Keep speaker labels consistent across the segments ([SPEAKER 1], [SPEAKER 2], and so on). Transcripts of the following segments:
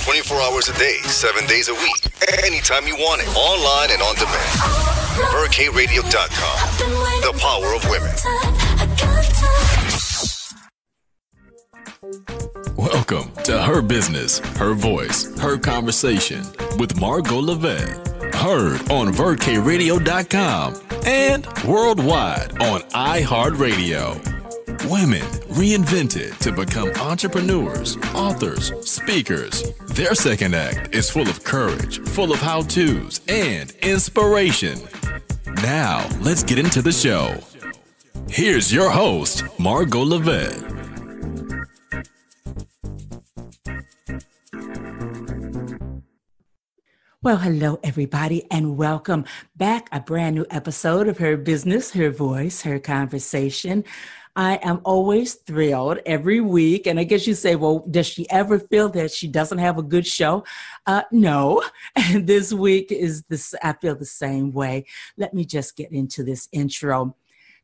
[SPEAKER 1] 24 hours a day, 7 days a week. Anytime you want it. Online and on demand. VerKRadio.com. The power of women.
[SPEAKER 2] Welcome to Her Business, Her Voice, Her Conversation with Margo Lovett. Heard on VerKRadio.com and worldwide on iHeartRadio. Women reinvented to become entrepreneurs, authors, speakers. Their second act is full of courage, full of how-tos, and inspiration. Now, let's get into the show. Here's your host, Margo Lovett.
[SPEAKER 3] Well, hello, everybody, and welcome back. A brand new episode of Her Business, Her Voice, Her Conversation. I am always thrilled every week. And I guess you say, well, does she ever feel that she doesn't have a good show? No. And this week I feel the same way. Let me just get into this intro.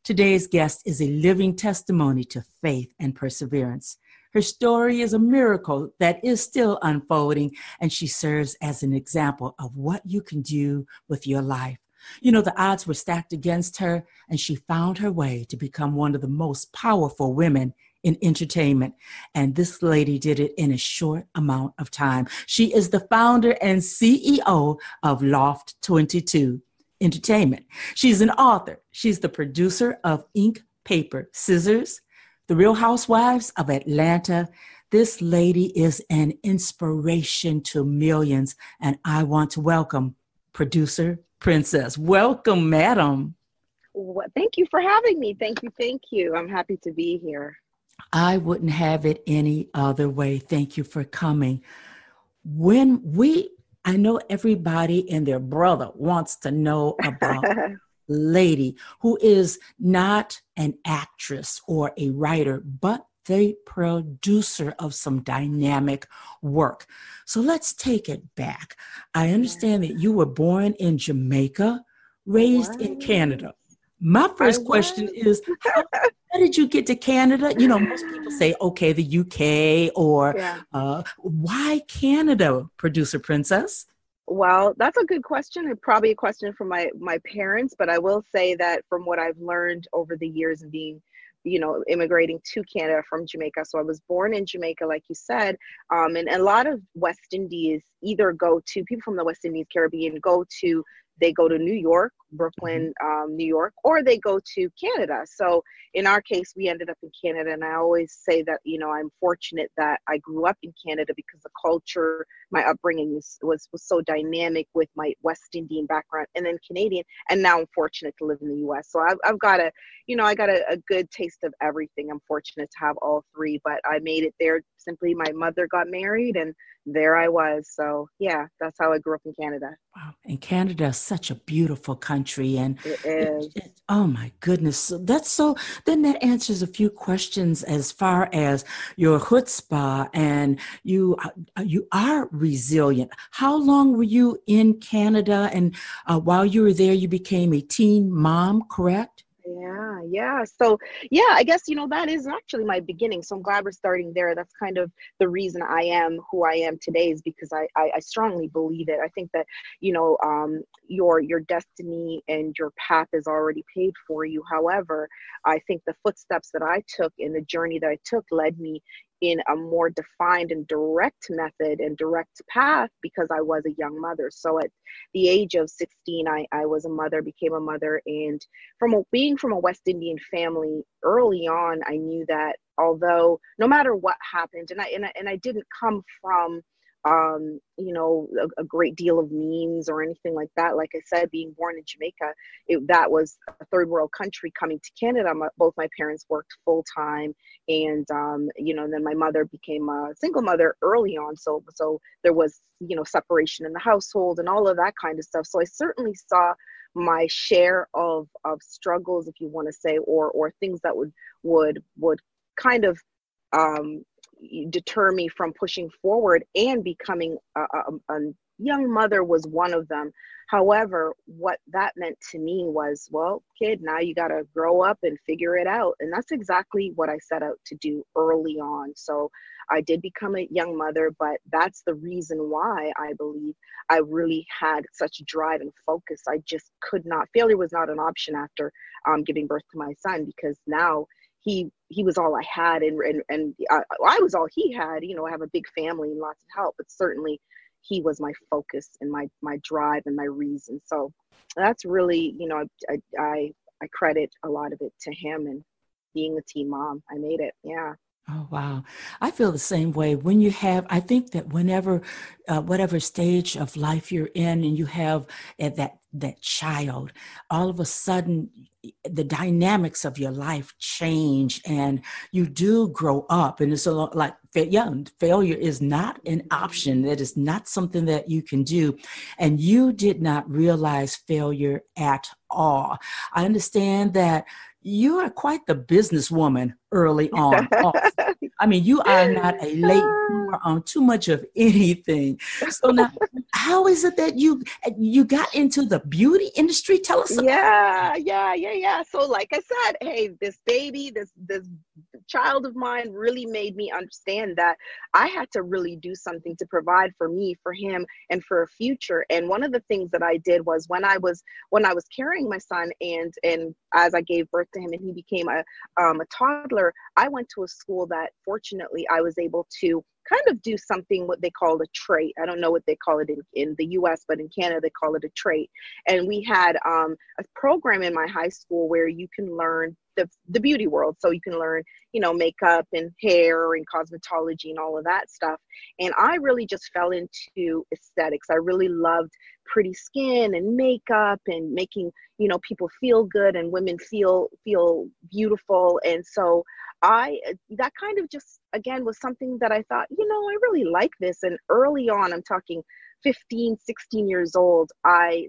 [SPEAKER 3] Today's guest is a living testimony to faith and perseverance. Her story is a miracle that is still unfolding, and she serves as an example of what you can do with your life. You know, the odds were stacked against her, and she found her way to become one of the most powerful women in entertainment. And this lady did it in a short amount of time. She is the founder and CEO of Loft 22 Entertainment. She's an author. She's the producer of Ink, Paper, Scissors, The Real Housewives of Atlanta. This lady is an inspiration to millions, and I want to welcome Producer Princess. Welcome, madam.
[SPEAKER 4] Well, thank you for having me. Thank you. I'm happy to be here.
[SPEAKER 3] I wouldn't have it any other way. Thank you for coming. I know everybody and their brother wants to know about lady who is not an actress or a writer, but the producer of some dynamic work. So let's take it back. I understand that you were born in Jamaica, raised in Canada. My first question is, how did you get to Canada? You know, most people say, okay, the UK, or why Canada, Producer Princess?
[SPEAKER 4] Well, that's a good question, and probably a question from my parents, but I will say that from what I've learned over the years of being, immigrating to Canada from Jamaica. So I was born in Jamaica, like you said, and a lot of West Indies people from the West Indies, Caribbean, they go to New York, Brooklyn, New York, or they go to Canada. So in our case, we ended up in Canada. And I always say that, I'm fortunate that I grew up in Canada because the culture, my upbringing was so dynamic with my West Indian background and then Canadian. And now I'm fortunate to live in the US. So I've got I got a good taste of everything. I'm fortunate to have all three, but I made it there. Simply my mother got married and there I was. So yeah, that's how I grew up in Canada.
[SPEAKER 3] Wow. And Canada is such a beautiful country. And
[SPEAKER 4] it is.
[SPEAKER 3] Oh my goodness. Then that answers a few questions as far as your chutzpah, and you are resilient. How long were you in Canada? And while you were there, you became a teen mom, correct?
[SPEAKER 4] Yeah. So, I guess, that is actually my beginning. So I'm glad we're starting there. That's kind of the reason I am who I am today, is because I strongly believe it. I think that, your destiny and your path is already paid for you. However, I think the footsteps that I took and the journey that I took led me in a more defined and direct method and direct path because I was a young mother. So at the age of 16, I was a mother, became a mother. And being from a West Indian family early on, I knew that although no matter what happened, and I didn't come from, a great deal of means or anything like that. Like I said, being born in Jamaica, that was a third world country. Coming to Canada, both my parents worked full time, and then my mother became a single mother early on. So there was separation in the household and all of that kind of stuff. So I certainly saw my share of struggles, if you want to say, or things that would kind of deter me from pushing forward and becoming a young mother was one of them. However, what that meant to me was, well, kid, now you got to grow up and figure it out. And that's exactly what I set out to do early on. So I did become a young mother, but that's the reason why I believe I really had such drive and focus. I just could not, failure was not an option after giving birth to my son, because now he was all I had, and I was all he had. You know, I have a big family and lots of help, but certainly he was my focus and my drive and my reason. So that's really, you know, I credit a lot of it to him and being a teen mom. I made it. Yeah.
[SPEAKER 3] Oh, wow. I feel the same way. When you have, I think that whenever, whatever stage of life you're in, and you have that child, all of a sudden the dynamics of your life change and you do grow up. And it's a lot like, failure is not an option. That is not something that you can do. And you did not realize failure at all. I understand that you are quite the businesswoman early on. I mean, you are not a late bloomer on too much of anything. So now, how is it that you got into the beauty industry? Tell us about
[SPEAKER 4] Yeah. So like I said, hey, this baby, this child of mine really made me understand that I had to really do something to provide for me, for him, and for a future. And one of the things that I did was when I was carrying my son, and as I gave birth to him and he became a toddler, I went to a school that fortunately I was able to kind of do something what they call a trait. I don't know what they call it in the US, but in Canada they call it a trait. And we had a program in my high school where you can learn the beauty world. So you can learn, you know, makeup and hair and cosmetology and all of that stuff. And I really just fell into aesthetics. I really loved pretty skin and makeup and making, you know, people feel good and women feel beautiful. And so that kind of just, again, was something that I thought, you know, I really like this. And early on, I'm talking 15, 16 years old, I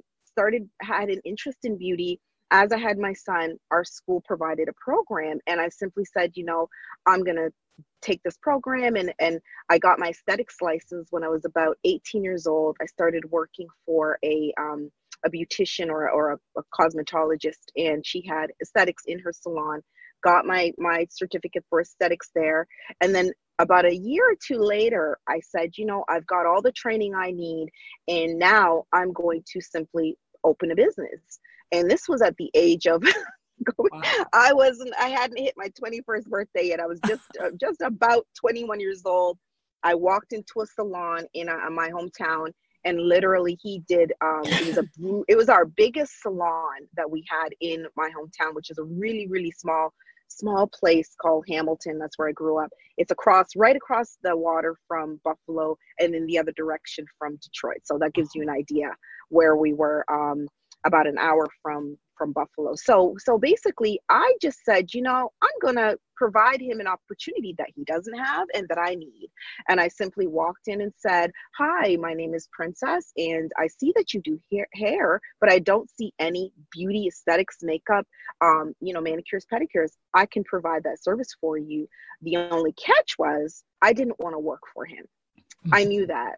[SPEAKER 4] had an interest in beauty. As I had my son, our school provided a program, and I simply said, you know, I'm going to take this program. And I got my aesthetics license when I was about 18 years old. I started working for a beautician or a cosmetologist, and she had aesthetics in her salon. Got my certificate for aesthetics there. And then about a year or two later, I said, you know, I've got all the training I need, and now I'm going to simply open a business. And this was at the age of, wow. I hadn't hit my 21st birthday yet. I was just about 21 years old. I walked into a salon in my hometown, and literally he did, it was our biggest salon that we had in my hometown, which is a really, really small place called Hamilton. That's where I grew up. It's right across the water from Buffalo, and in the other direction from Detroit. So that gives you an idea where we were, about an hour from Buffalo. So basically I just said, you know, I'm going to provide him an opportunity that he doesn't have and that I need. And I simply walked in and said, hi, my name is Princess, and I see that you do hair, but I don't see any beauty, aesthetics, makeup, you know, manicures, pedicures. I can provide that service for you. The only catch was I didn't want to work for him. I knew that.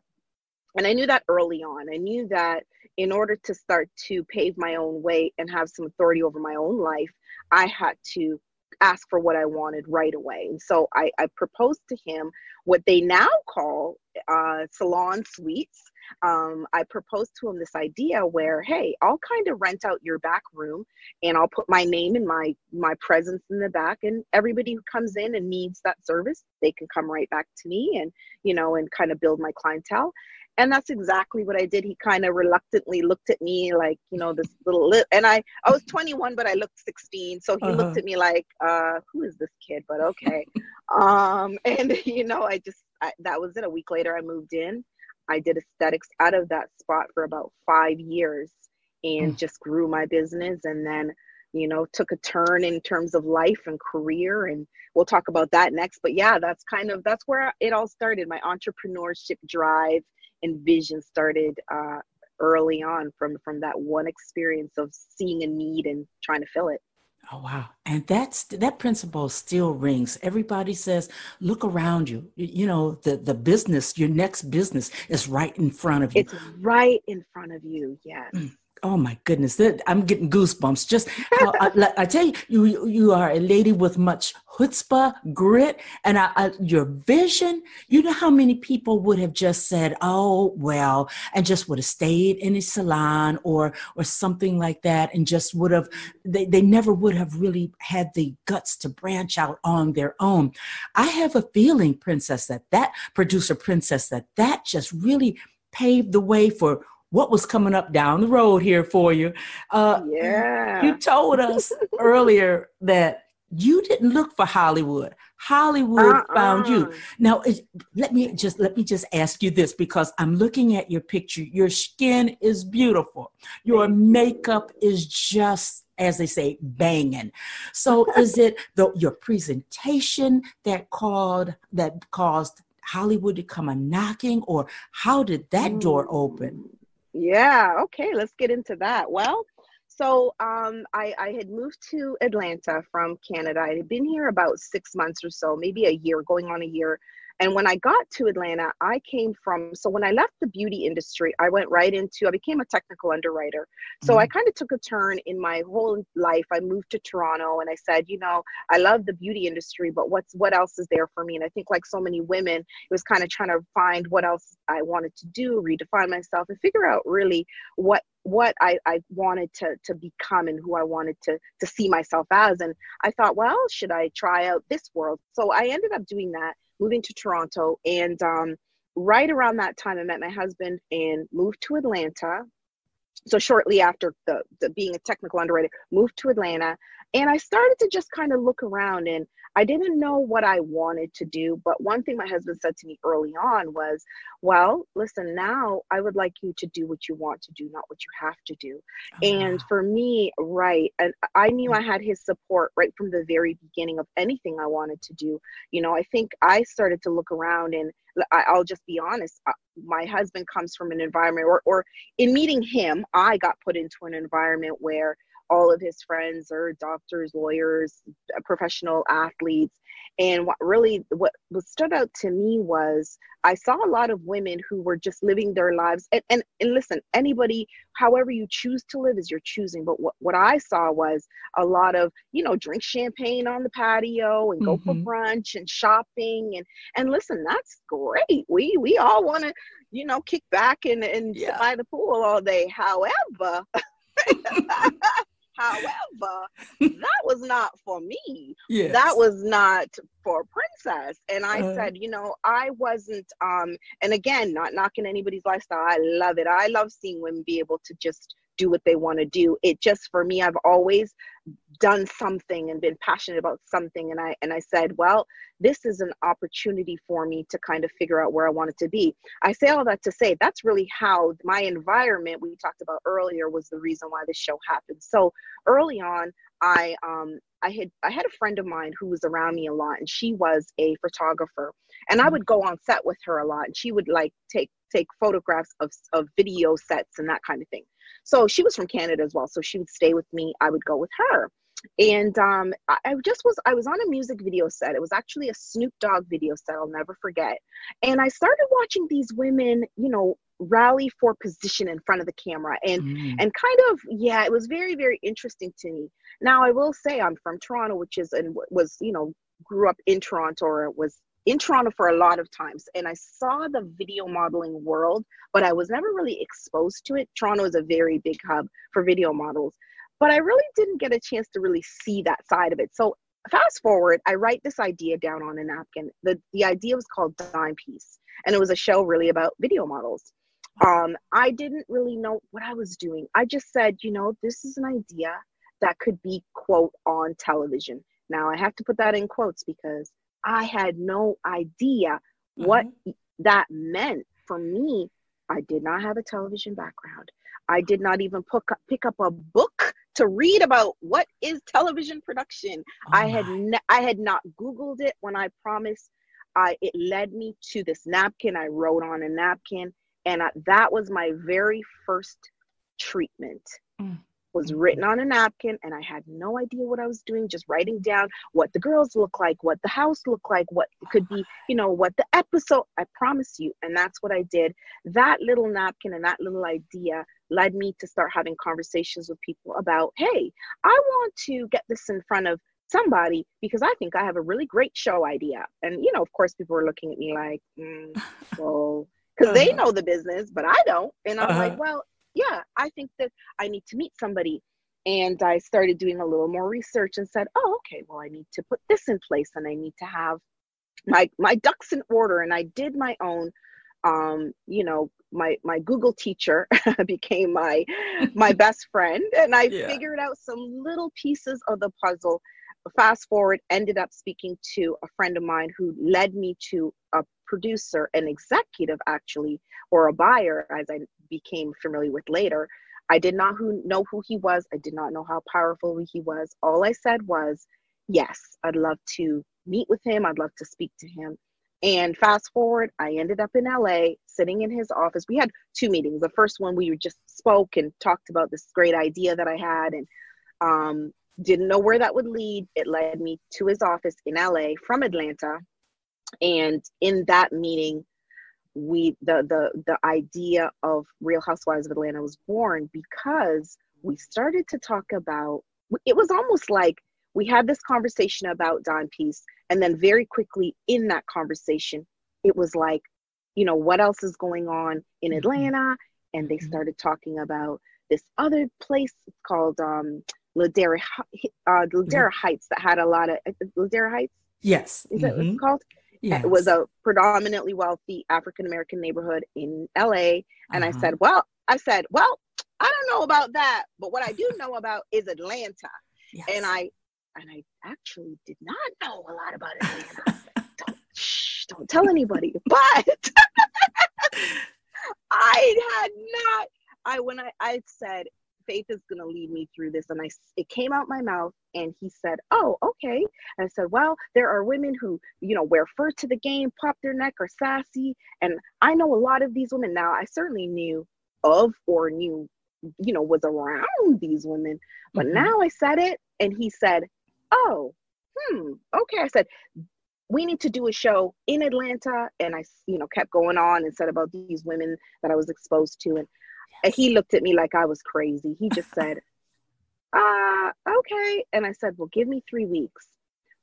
[SPEAKER 4] And I knew that early on. I knew that in order to start to pave my own way and have some authority over my own life, I had to ask for what I wanted right away. And so I proposed to him what they now call salon suites. I proposed to him this idea where, hey, I'll kind of rent out your back room, and I'll put my name and my presence in the back, and everybody who comes in and needs that service, they can come right back to me, and, you know, and kind of build my clientele. And that's exactly what I did. He kind of reluctantly looked at me like, you know, this and I was 21, but I looked 16. So he looked at me like, who is this kid? But okay. And, you know, that was it. A week later, I moved in. I did aesthetics out of that spot for about 5 years and just grew my business. And then, you know, took a turn in terms of life and career. And we'll talk about that next. But yeah, that's where it all started. My entrepreneurship drive and vision started early on from that one experience of seeing a need and trying to fill it.
[SPEAKER 3] Oh, wow. And that principle still rings. Everybody says, look around you. You know, the business, your next business is right in front of you.
[SPEAKER 4] It's right in front of you. Yes.
[SPEAKER 3] Oh my goodness, I'm getting goosebumps. Just how I tell you, you are a lady with much chutzpah, grit, and your vision. You know how many people would have just said, "Oh well," and just would have stayed in a salon or something like that, and just would have. They never would have really had the guts to branch out on their own. I have a feeling, Princess, that producer Princess, that just really paved the way for what was coming up down the road here for you.
[SPEAKER 4] Yeah.
[SPEAKER 3] You told us earlier that you didn't look for Hollywood. Hollywood found you. Now, let me just ask you this, because I'm looking at your picture. Your skin is beautiful. Your makeup is just, as they say, banging. So is it your presentation that caused Hollywood to come a knocking, or how did that door open?
[SPEAKER 4] Yeah, okay, let's get into that. Well, so I had moved to Atlanta from Canada. I had been here about 6 months or so, maybe a year, going on a year. And when I got to Atlanta, so when I left the beauty industry, I became a technical underwriter. So I kind of took a turn in my whole life. I moved to Toronto and I said, I love the beauty industry, but what else is there for me? And I think, like so many women, it was kind of trying to find what else I wanted to do, redefine myself, and figure out really what I wanted to become and who I wanted to see myself as. And I thought, well, should I try out this world? So I ended up doing that, moving to Toronto. And right around that time, I met my husband and moved to Atlanta. So shortly after the being a technical underwriter, moved to Atlanta. And I started to just kind of look around, and I didn't know what I wanted to do. But one thing my husband said to me early on was, well, listen, now I would like you to do what you want to do, not what you have to do. And for me, right, and I knew I had his support right from the very beginning of anything I wanted to do. I think I started to look around, and I'll just be honest, my husband comes from an environment, or in meeting him, I got put into an environment where all of his friends are doctors, lawyers, professional athletes. And what stood out to me was I saw a lot of women who were just living their lives. And listen, anybody, however you choose to live is your choosing. But what I saw was a lot of, drink champagne on the patio and go for brunch and shopping. And listen, that's great. We all want to, kick back and sit by the pool all day. However, that was not for me. Yes. That was not for Princess. And I said, I wasn't, and again, not knocking anybody's lifestyle. I love it. I love seeing women be able to just do what they want to do. It just, for me, I've always done something and been passionate about something. And I said, well, this is an opportunity for me to kind of figure out where I wanted to be. I say all that to say that's really how my environment we talked about earlier was the reason why this show happened. So early on, I had a friend of mine who was around me a lot, and she was a photographer, and I would go on set with her a lot, and she would like take photographs of video sets and that kind of thing. So she was from Canada as well, so she would stay with me. I would go with her. And I was on a music video set. It was actually a Snoop Dogg video set, I'll never forget. And I started watching these women, rally for position in front of the camera, and kind of, it was very, very interesting to me. Now, I will say I'm from Toronto, grew up in Toronto, or was in Toronto for a lot of times. And I saw the video modeling world, but I was never really exposed to it. Toronto is a very big hub for video models, but I really didn't get a chance to really see that side of it. So fast forward, I write this idea down on a napkin. The idea was called Dime Piece, and it was a show really about video models. I didn't really know what I was doing. I just said, this is an idea that could be, quote, on television. Now I have to put that in quotes because I had no idea what that meant. For me, I did not have a television background. I did not even pick up a book to read about what is television production. I had not Googled it. When I promised, it led me to this napkin. I wrote on a napkin, and that was my very first treatment. was written on a napkin, and I had no idea what I was doing, just writing down what the girls look like, what the house looked like, what could be, what the episode, I promise you. And that's what I did. That little napkin and that little idea led me to start having conversations with people about, hey, I want to get this in front of somebody because I think I have a really great show idea. And, of course, people were looking at me like, well, because they know the business, but I don't. And I'm like, well, yeah, I think that I need to meet somebody. And I started doing a little more research and said, oh, okay, well, I need to put this in place and I need to have my ducks in order. And I did my own, my Google teacher became my best friend. And I figured out some little pieces of the puzzle. Fast forward, ended up speaking to a friend of mine who led me to a producer, an executive actually, or a buyer, as I became familiar with later. I did not know who he was. I did not know how powerful he was. All I said was, yes, I'd love to meet with him. I'd love to speak to him. And fast forward, I ended up in LA, sitting in his office. We had 2 meetings. The first one, we just spoke and talked about this great idea that I had, and didn't know where that would lead. It led me to his office in LA from Atlanta. And in that meeting, the idea of Real Housewives of Atlanta was born because we started to talk about, it was almost like we had this conversation about Don Peace, and then very quickly in that conversation, it was like, what else is going on in Atlanta? And they started talking about this other place called Ladera Heights that had a lot of, Ladera Heights?
[SPEAKER 3] Yes.
[SPEAKER 4] Is that what it's called?
[SPEAKER 3] Yes.
[SPEAKER 4] It was a predominantly wealthy African-American neighborhood in LA. And I said, well, I don't know about that, but what I do know about is Atlanta. Yes. And I actually did not know a lot about Atlanta. Don't tell anybody. But when I said, Faith is going to lead me through this. And it came out my mouth, and he said, oh, okay. And I said, well, there are women who, wear fur to the game, pop their neck, are sassy. And I know a lot of these women. Now, I certainly knew of or knew, was around these women. But now I said it, and he said, oh, okay. I said, we need to do a show in Atlanta. And I, kept going on and said about these women that I was exposed to. And he looked at me like I was crazy. He just said, okay. And I said, well, give me 3 weeks.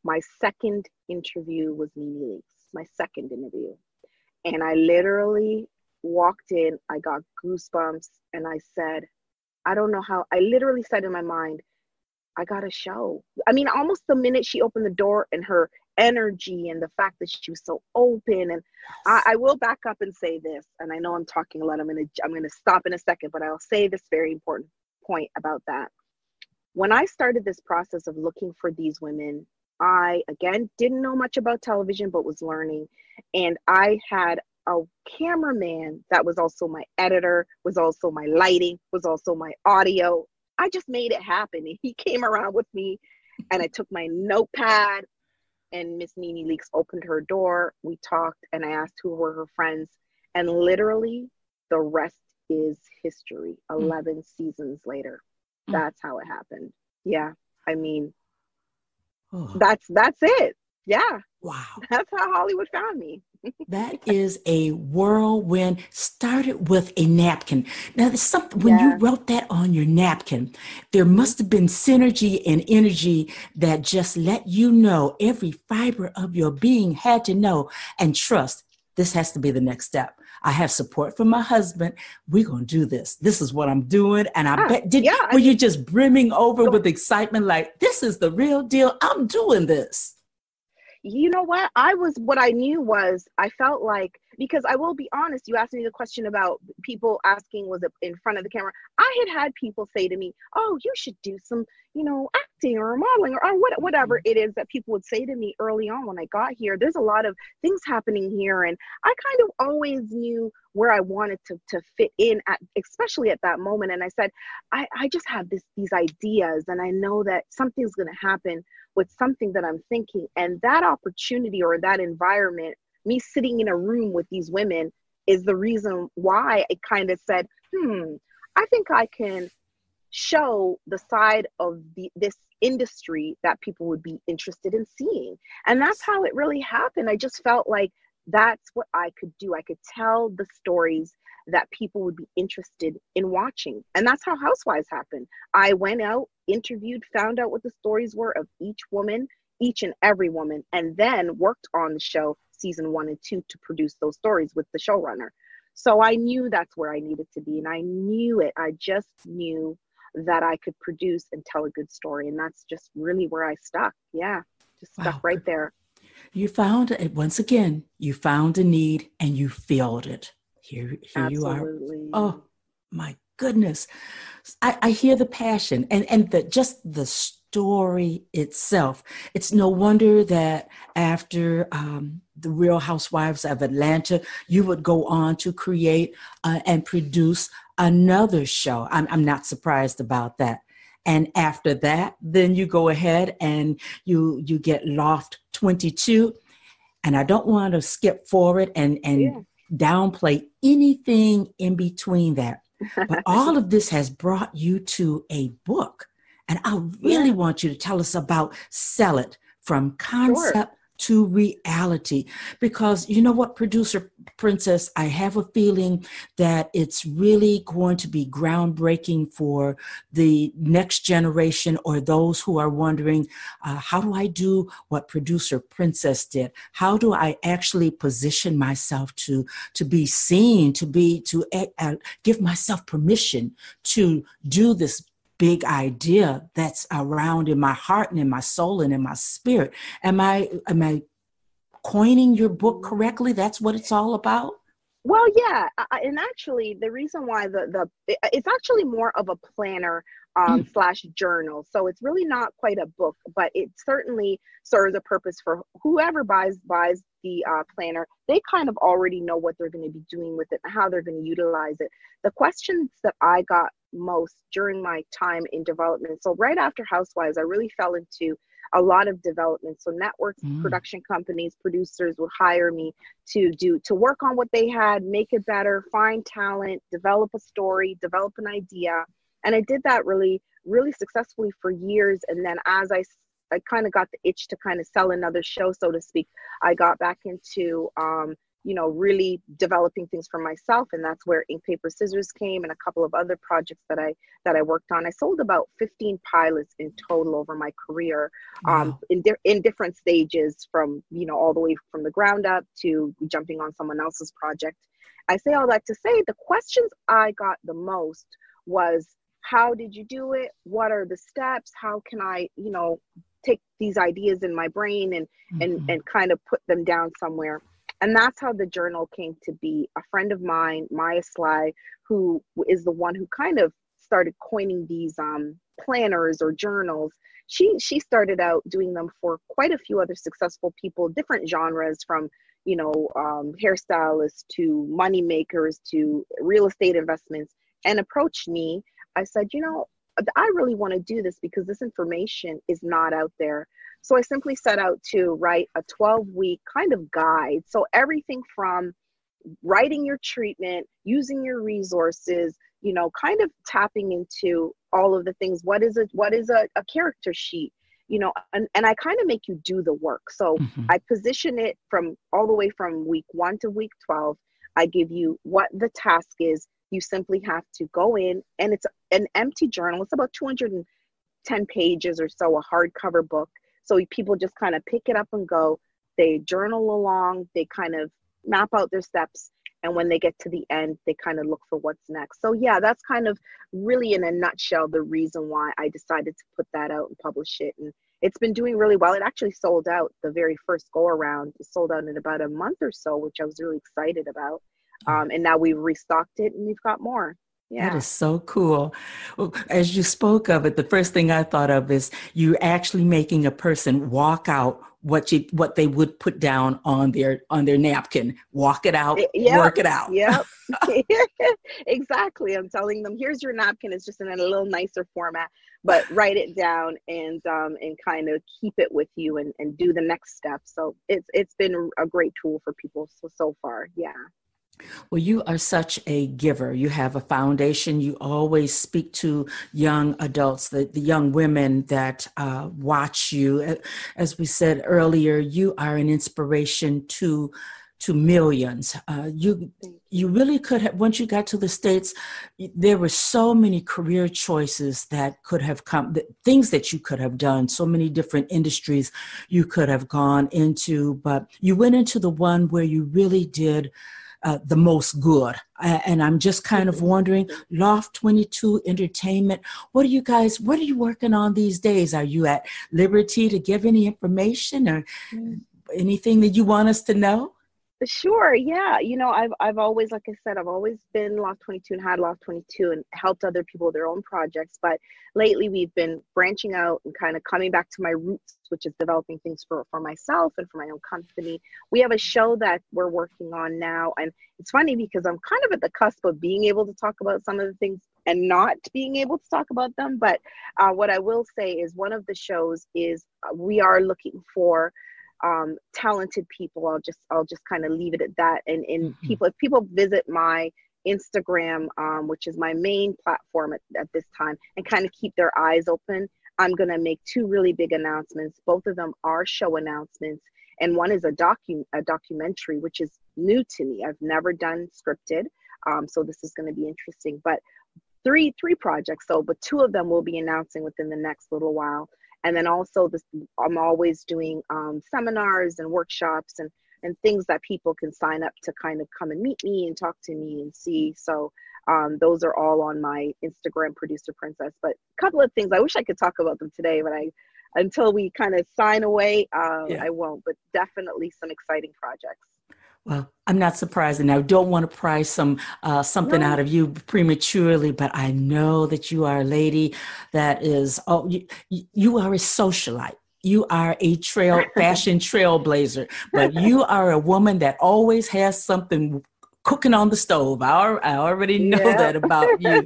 [SPEAKER 4] My second interview was Nene Leakes, my second interview. And I literally walked in, I got goosebumps, and I said, I don't know how, I literally said in my mind, I got a show. I mean, almost the minute she opened the door, and her energy and the fact that she was so open. And I will back up and say this, and I know I'm talking a lot. I'm gonna stop in a second, but I'll say this very important point about that. When I started this process of looking for these women, I, again, didn't know much about television, but was learning. And I had a cameraman that was also my editor, was also my lighting, was also my audio. I just made it happen. And he came around with me, and I took my notepad, and Miss Nene Leakes opened her door. We talked, and I asked who were her friends. And literally the rest is history. 11 seasons later. That's how it happened. Yeah. I mean, that's it. Yeah.
[SPEAKER 3] Wow.
[SPEAKER 4] That's how Hollywood found me.
[SPEAKER 3] That is a whirlwind. Started with a napkin. Now, there's something, when you wrote that on your napkin, there must have been synergy and energy that just let you know, every fiber of your being had to know and trust, this has to be the next step. I have support from my husband. We're going to do this. This is what I'm doing. And I bet, were you just brimming over with excitement? Like, this is the real deal. I'm doing this.
[SPEAKER 4] You know what? What I knew was, I felt like, because I will be honest, you asked me the question about people asking, was it in front of the camera? I had people say to me, oh, you should do some, acting or modeling or whatever it is that people would say to me early on when I got here. There's a lot of things happening here. And I kind of always knew where I wanted to fit in at, especially at that moment. And I said, I just have these ideas, and I know that something's going to happen with something that I'm thinking. And that opportunity or that environment, me sitting in a room with these women, is the reason why I kind of said, I think I can show the side of this industry that people would be interested in seeing. And that's how it really happened. I just felt like that's what I could do. I could tell the stories that people would be interested in watching. And that's how Housewives happened. I went out, interviewed, found out what the stories were of each woman, each and every woman, and then worked on the show season 1 and 2 to produce those stories with the showrunner. So I knew that's where I needed to be. And I knew it. I just knew that I could produce and tell a good story. And that's just really where I stuck. Yeah, just stuck right there.
[SPEAKER 3] You found it once again. You found a need and you filled it. Here
[SPEAKER 4] Absolutely.
[SPEAKER 3] You are. Oh my goodness! I hear the passion and just the story itself. It's no wonder that after the Real Housewives of Atlanta, you would go on to create and produce another show. I'm not surprised about that. And after that, then you go ahead and you get Loft 22. And I don't want to skip forward and downplay anything in between that. But all of this has brought you to a book. And I really want you to tell us about Sell It from concept to reality, because you know what, Producer Princess, I have a feeling that it's really going to be groundbreaking for the next generation, or those who are wondering, how do I do what Producer Princess did? How do I actually position myself to be seen, to give myself permission to do this big idea that's around in my heart and in my soul and in my spirit? Am I coining your book correctly? That's what it's all about?
[SPEAKER 4] Well, yeah. And actually the reason why it's actually more of a planner slash journal. So it's really not quite a book, but it certainly serves a purpose for whoever buys the planner. They kind of already know what they're going to be doing with it and how they're going to utilize it. The questions that I got most during my time in development, so right after Housewives, I really fell into a lot of development. So networks, production companies, producers would hire me to work on what they had, make it better, find talent, develop a story, develop an idea. And I did that really, really successfully for years. And then as I kind of got the itch to kind of sell another show, so to speak, I got back into, really developing things for myself. And that's where Ink, Paper, Scissors came, and a couple of other projects that I worked on. I sold about 15 pilots in total over my career, in different stages, from, all the way from the ground up to jumping on someone else's project. I say all that to say the questions I got the most was, how did you do it? What are the steps? How can I, take these ideas in my brain and kind of put them down somewhere? And that's how the journal came to be. A friend of mine, Maya Sly, who is the one who kind of started coining these planners or journals, she started out doing them for quite a few other successful people, different genres, from hairstylists to money makers to real estate investments, and approached me. I said, I really want to do this because this information is not out there. So I simply set out to write a 12-week kind of guide. So everything from writing your treatment, using your resources, kind of tapping into all of the things. What is a character sheet? And I kind of make you do the work. So I position it from all the way from week 1 to week 12. I give you what the task is. You simply have to go in, and it's an empty journal. It's about 210 pages or so, a hardcover book. So people just kind of pick it up and go. They journal along. They kind of map out their steps. And when they get to the end, they kind of look for what's next. So yeah, that's kind of really in a nutshell the reason why I decided to put that out and publish it. And it's been doing really well. It actually sold out the very first go around. It sold out in about a month or so, which I was really excited about. And now we've restocked it and we've got more. Yeah.
[SPEAKER 3] That is so cool. Well, as you spoke of it, the first thing I thought of is you actually making a person walk out what they would put down on their napkin. Walk it out, work it out.
[SPEAKER 4] Yep. Exactly. I'm telling them, here's your napkin. It's just in a little nicer format, but write it down and kind of keep it with you and do the next step. So it's been a great tool for people so far. Yeah.
[SPEAKER 3] Well, you are such a giver. You have a foundation. You always speak to young adults, the young women that watch you. As we said earlier, you are an inspiration to millions. You really could have, once you got to the States, there were so many career choices that could have come, things that you could have done, so many different industries you could have gone into, but you went into the one where you really did the most good. And I'm just kind of wondering, Loft 22 Entertainment, what are you working on these days? Are you at liberty to give any information or anything that you want us to know?
[SPEAKER 4] Sure. Yeah. I've always, like I said, I've always been Loft 22 and had Loft 22 and helped other people with their own projects. But lately we've been branching out and kind of coming back to my roots, which is developing things for myself and for my own company. We have a show that we're working on now. And it's funny because I'm kind of at the cusp of being able to talk about some of the things and not being able to talk about them. But what I will say is one of the shows is we are looking for talented people. I'll just kind of leave it at that. And if people visit my Instagram, which is my main platform at this time, and kind of keep their eyes open, I'm going to make two really big announcements. Both of them are show announcements. And one is a documentary, which is new to me. I've never done scripted. So this is going to be interesting, but three projects. But two of them will be announcing within the next little while. And then also I'm always doing seminars and workshops and things that people can sign up to kind of come and meet me and talk to me and see. So those are all on my Instagram, Producer Princess. But a couple of things, I wish I could talk about them today, but until we kind of sign away, I won't. But definitely some exciting projects.
[SPEAKER 3] Well, I'm not surprised, and I don't want to pry something out of you prematurely, but I know that you are a lady that is, you are a socialite. You are a fashion trailblazer, but you are a woman that always has something cooking on the stove. I already know that about you.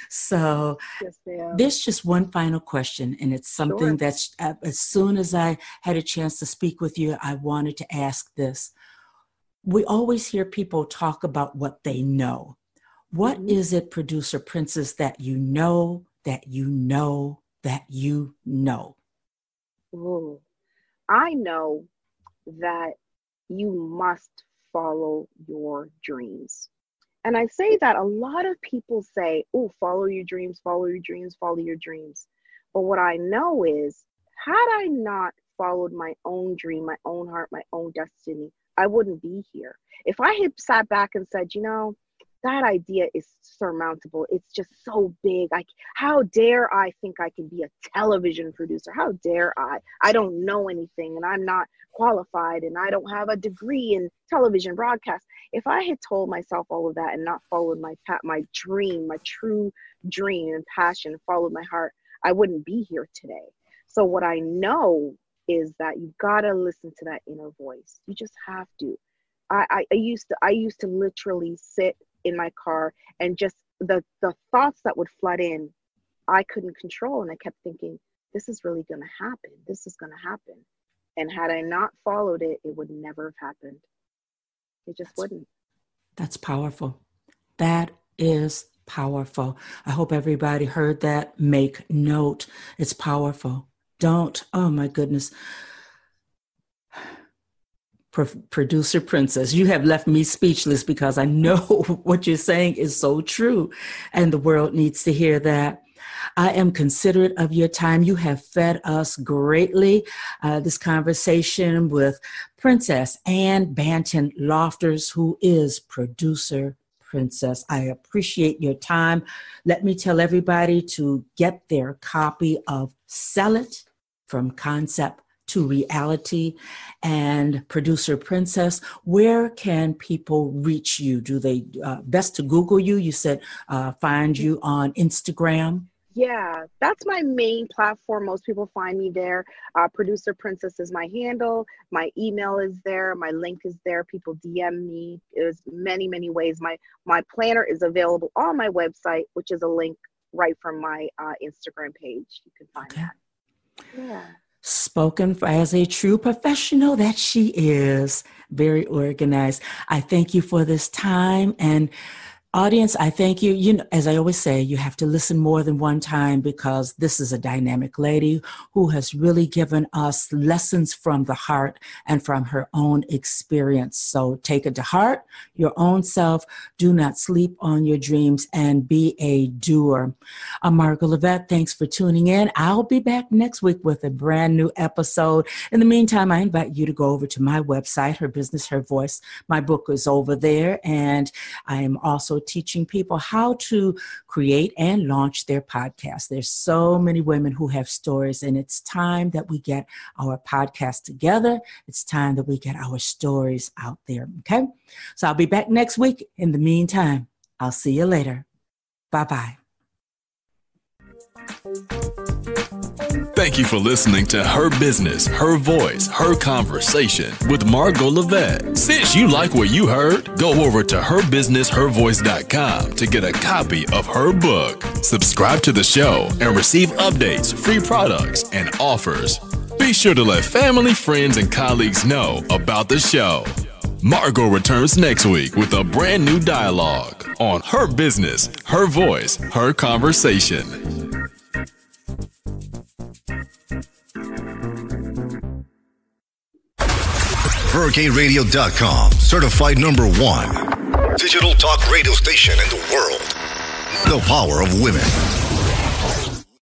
[SPEAKER 3] So
[SPEAKER 4] yes,
[SPEAKER 3] there's just one final question, and it's something that's, as soon as I had a chance to speak with you, I wanted to ask this. We always hear people talk about what they know. What is it, Producer Princess, that you know, that you know, that you know?
[SPEAKER 4] Ooh. I know that you must follow your dreams. And I say that a lot of people say, oh, follow your dreams, follow your dreams, follow your dreams. But what I know is, had I not followed my own dream, my own heart, my own destiny, I wouldn't be here. If I had sat back and said, that idea is surmountable. It's just so big. How dare I think I can be a television producer? How dare I? I don't know anything and I'm not qualified and I don't have a degree in television broadcast. If I had told myself all of that and not followed my dream, my true dream and passion, followed my heart, I wouldn't be here today. So what I know is that you've got to listen to that inner voice. You just have to. I used to literally sit in my car and just the thoughts that would flood in, I couldn't control. And I kept thinking, this is really going to happen. This is going to happen. And had I not followed it, it would never have happened. It just wouldn't.
[SPEAKER 3] That's powerful. That is powerful. I hope everybody heard that. Make note. It's powerful. Don't, oh my goodness. Producer Princess, you have left me speechless because I know what you're saying is so true and the world needs to hear that. I am considerate of your time. You have fed us greatly. This conversation with Princess Banton Lofters, who is Producer Princess. I appreciate your time. Let me tell everybody to get their copy of Sell It from Concept to Reality. And Producer Princess, where can people reach you? Do they best to Google you? You said find you on Instagram.
[SPEAKER 4] Yeah, that's my main platform. Most people find me there. Producer Princess is my handle. My email is there. My link is there. People DM me. There's many, many ways. My planner is available on my website, which is a link right from my Instagram page. You can find that. Yeah.
[SPEAKER 3] Spoken as a true professional that she is, very organized. I thank you for this time, and audience, I thank you. You know, as I always say, you have to listen more than one time because this is a dynamic lady who has really given us lessons from the heart and from her own experience. So take it to heart, your own self. Do not sleep on your dreams and be a doer. I'm Margo Lovett. Thanks for tuning in. I'll be back next week with a brand new episode. In the meantime, I invite you to go over to my website, Her Business, Her Voice. My book is over there, and I am also teaching people how to create and launch their podcast. There's so many women who have stories, and it's time that we get our podcast together. It's time that we get our stories out there, okay? So I'll be back next week. In the meantime, I'll see you later. Bye-bye.
[SPEAKER 2] Thank you for listening to Her Business, Her Voice, Her Conversation with Margo Lovett. Since you like what you heard, go over to herbusinesshervoice.com to get a copy of her book. Subscribe to the show and receive updates, free products, and offers. Be sure to let family, friends, and colleagues know about the show. Margo returns next week with a brand new dialogue on Her Business, Her Voice, Her Conversation.
[SPEAKER 1] HurricaneRadio.com, certified #1 digital talk radio station in the world. The power of women.